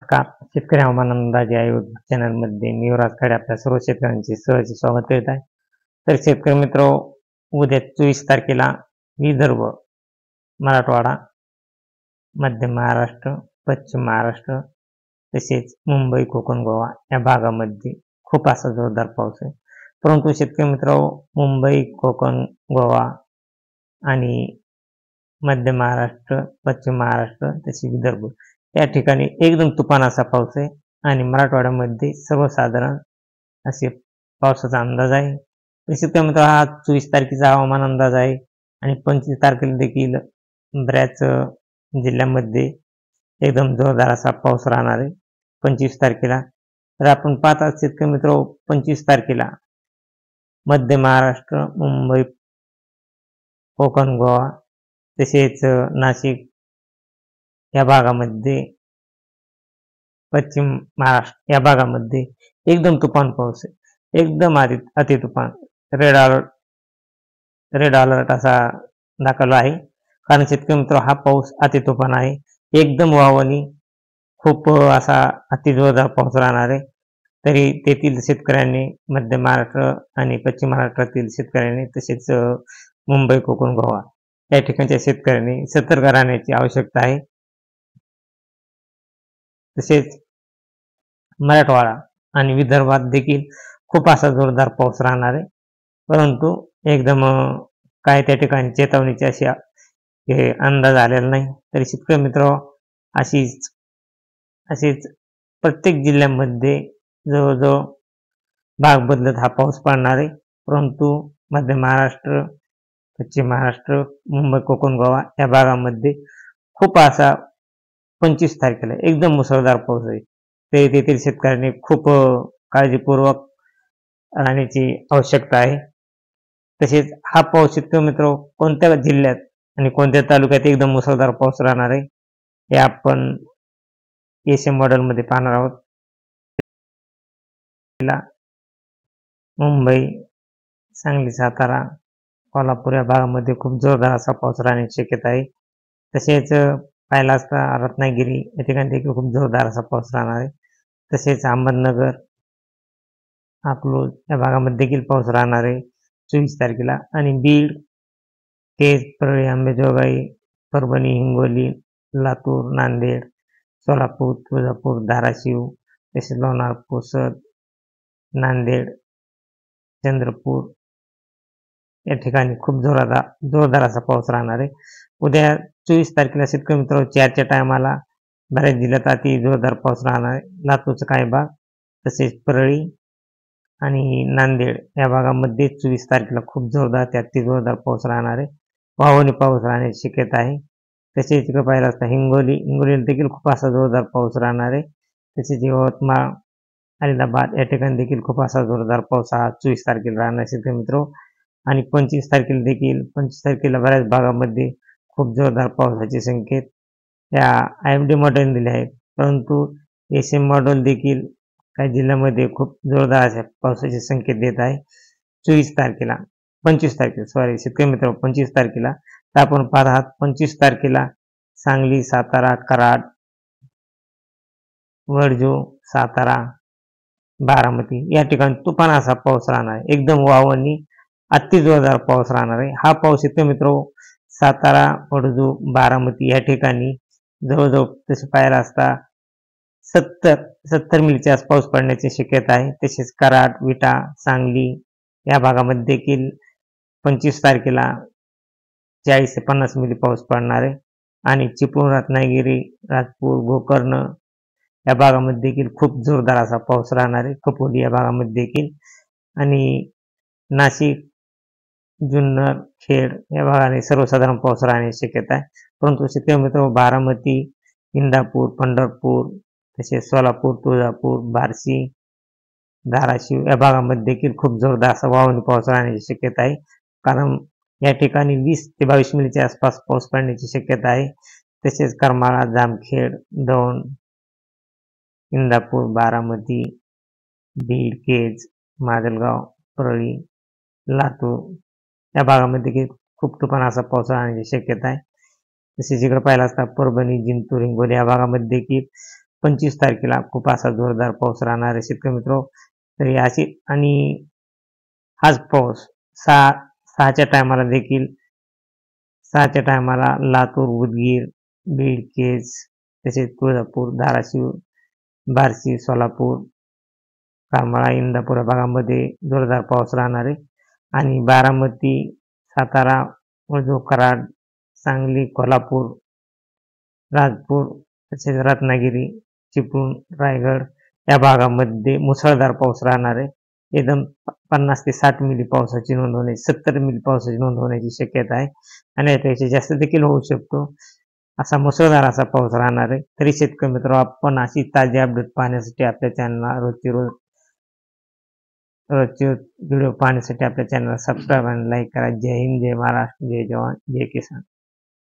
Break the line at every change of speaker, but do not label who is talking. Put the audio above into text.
नमस्कार. शेतकरी हवामान अंदाज या YouTube चॅनलमध्ये मी युवराज खडे आपल्या सर्व शेतकऱ्यांचे सहर्ष स्वागत करीत आहे. तर शेतकरी मित्र, उद्या 24 तारखेला विदर्भ, मराठवाडा, मध्य महाराष्ट्र, पश्चिम महाराष्ट्र तसेच मुंबई, कोकण, गोवा या भागामध्ये खूप असा जोरदार पाऊस आहे. परंतु शेतकरी मित्र, मुंबई, कोकण, गोवा आणि मध्य महाराष्ट्र, पश्चिम महाराष्ट्र तसेच विदर्भ या ठिकाणी एकदम तुफान असा पाऊस आहे आणि मराठवाड्यामध्ये सर्वसाधारण असे पावसाचा अंदाज आहे. तसेच काय म्हणतो, हा 24 तारखेचा हवामान अंदाज आहे आणि 25 तारखेला देखील बऱ्याच जिल्ह्यांमध्ये एकदम जोरदार असा पाऊस राहणार आहे 25 तारखेला. तर आपण पाहता शेतकरी मित्र, 25 तारखेला मध्य महाराष्ट्र, मुंबई, कोकण, गोवा तसेच नाशिक या भागामध्ये, पश्चिम महाराष्ट्र या भागामध्ये एकदम तुफान पाऊस आहे. एकदम अति तुफान रेड अलर्ट असा दाखवला आहे. कारण शेतकरी मित्र, हा पाऊस अति तुफान आहे. एकदम वावणी खूप असा अति जोरदार पाऊस राहणार आहे. तरी तेथील शेतकऱ्यांनी, मध्य महाराष्ट्र आणि पश्चिम महाराष्ट्रातील शेतकऱ्यांनी तसेच मुंबई, कोकण, गोवा या ठिकाणच्या शेतकऱ्यांनी सतर्क राहण्याची आवश्यकता आहे. तसेच मराठवाडा आणि विदर्भात देखील खूप असा जोरदार पाऊस राहणार आहे. परंतु एकदम काय त्या ठिकाणी चेतावणीची अशी अंदाज आलेला नाही. तरी शेतकरी मित्र, अशीच प्रत्येक जिल्ह्यामध्ये जवळजवळ भाग बदलत हा पाऊस पडणार आहे. परंतु मध्य महाराष्ट्र, पश्चिम महाराष्ट्र, मुंबई, कोकण, गोवा या भागामध्ये खूप असा 25 तारखेला एकदम मुसळधार पाऊस आहे. ते तेथील शेतकऱ्यांनी खूप काळजीपूर्वक राहण्याची आवश्यकता आहे. तसेच हा पाऊस शेतकरी मित्र कोणत्या जिल्ह्यात आणि कोणत्या तालुक्यात एकदम मुसळधार पाऊस राहणार आहे हे आपण एसएम मॉडेलमध्ये पाहणार आहोत. मुंबई, सांगली, सातारा, कोल्हापूर या भागामध्ये खूप जोरदार असा पाऊस राहण्याची शक्यता आहे. तसेच पाहिला असता रत्नागिरी या ठिकाणी देखील खूप जोरदार असा पाऊस राहणार आहे. तसेच अहमदनगर, अकलूज या भागामध्ये देखील पाऊस राहणार आहे 24 तारखेला. आणि बीड, केज, परळी, अंबेजोगाई, परभणी, हिंगोली, लातूर, नांदेड, सोलापूर, तुळजापूर, धाराशिव तसेच लोणार, पुसद, नांदेड, चंद्रपूर या ठिकाणी खूप जोरदार असा पाऊस राहणार आहे. उद्या 24 तारखेला शेतकरी मित्र 4च्या टायमाला बऱ्याच जिल्ह्यात अति जोरदार पाऊस राहणार आहे. लातूरचा काही भाग तसेच परळी आणि नांदेड या भागामध्ये 24 तारखेला खूप जोरदार ते अति जोरदार पाऊस राहणार आहे. वाहून पाऊस राहण्याची शक्यता आहे. तसेच इकडे पाहिलं असता हिंगोलीला देखील खूप असा जोरदार पाऊस राहणार आहे. तसेच यवतमाळ, अलिबाग या ठिकाणी देखील खूप असा जोरदार पाऊस हा 24 तारखेला राहणार शेतकरी मित्र. आणि 25 तारखेला बऱ्याच भागामध्ये खूप जोरदार पावसाचे संकेत या IMD मॉडेल दिले आहेत. परंतु एसएम मॉडेल देखील काही जिल्ह्यामध्ये खूप जोरदार अशा पावसाचे संकेत देत आहे 25 तारखेला शेतकरी मित्र 25 तारखेला. तर आपण पाहत आहात 25 तारखेला सांगली, सातारा, कराड, वडजू, सातारा, बारामती या ठिकाणी तुफान असा पाऊस राहणार आहे. एकदम वावणी अति जोरदार पाऊस राहणार आहे. हा पाऊस शेतकरी मित्र सातारा, वडजू, बारामती या ठिकाणी जवळजवळ तसे पाहायला असता 70 मिलीच्या आसपास पडण्याची शक्यता आहे. तसेच कराड, विटा, सांगली या भागामध्ये देखील 25 तारखेला 40 ते 50 मिली पाऊस पडणार आहे. आणि चिपळूण, रत्नागिरी, राजपूर, गोकर्ण या भागामध्ये देखील खूप जोरदार असा पाऊस राहणार आहे. कपोली या भागामध्ये देखील. आणि नाशिक, जुन्नर, खेड या भागाने सर्वसाधारण पाऊस राहण्याची शक्यता आहे. परंतु शेतकरी मित्र बारामती, इंदापूर, पंढरपूर तसेच सोलापूर, तुळजापूर, बार्शी, धाराशिव या भागामध्ये देखील खूप जोरदार असा वाहून पाऊस राहण्याची शक्यता आहे. कारण या ठिकाणी 20 ते 22 मिलीच्या आसपास पाऊस पडण्याची शक्यता आहे. तसेच करमाळा, जामखेड, दौंड, इंदापूर, बारामती, बीड, केज, माजलगाव, परळी, लातूर या भागामध्ये खूप तुफान असा पाऊस राहण्याची शक्यता आहे. तसेच इकडे पाहिला असता परभणी, जिंतूर, हिंगोली या भागामध्ये देखील 25 तारखेला खूप असा जोरदार पाऊस राहणार आहे शेतकरी मित्र. तर अशी आणि हाच पाऊस 6च्या टायमाला देखील 6च्या टायमाला लातूर, उदगीर, बीड, केज तसेच तुळजापूर, धाराशिव, बार्शी, सोलापूर, करमाळा, इंदापूर या भागामध्ये जोरदार पाऊस राहणार आहे आणि बारामती, सातारा, वळजू, कराड, सांगली, कोल्हापूर, राजपूर तसेच रत्नागिरी, चिपळूण, रायगड या भागामध्ये मुसळधार पाऊस राहणार आहे. एकदम 50 ते 60 मिली पावसाची नोंद होण्याची 70 मिली पावसाची नोंद होण्याची शक्यता आहे आणि यापेक्षा जास्त देखील होऊ शकतो. असा मुसळधार असा पाऊस राहणार आहे. तरी शेतकरी मित्र, आपण अशी ताजी अपडेट पाहण्यासाठी आपल्या चॅनलला रोजचे व्हिडिओ पाहण्यासाठी आपल्या चॅनलला सबस्क्राईब आणि लाईक करा. जय हिंद, जय महाराष्ट्र, जय जवान, जय किसान.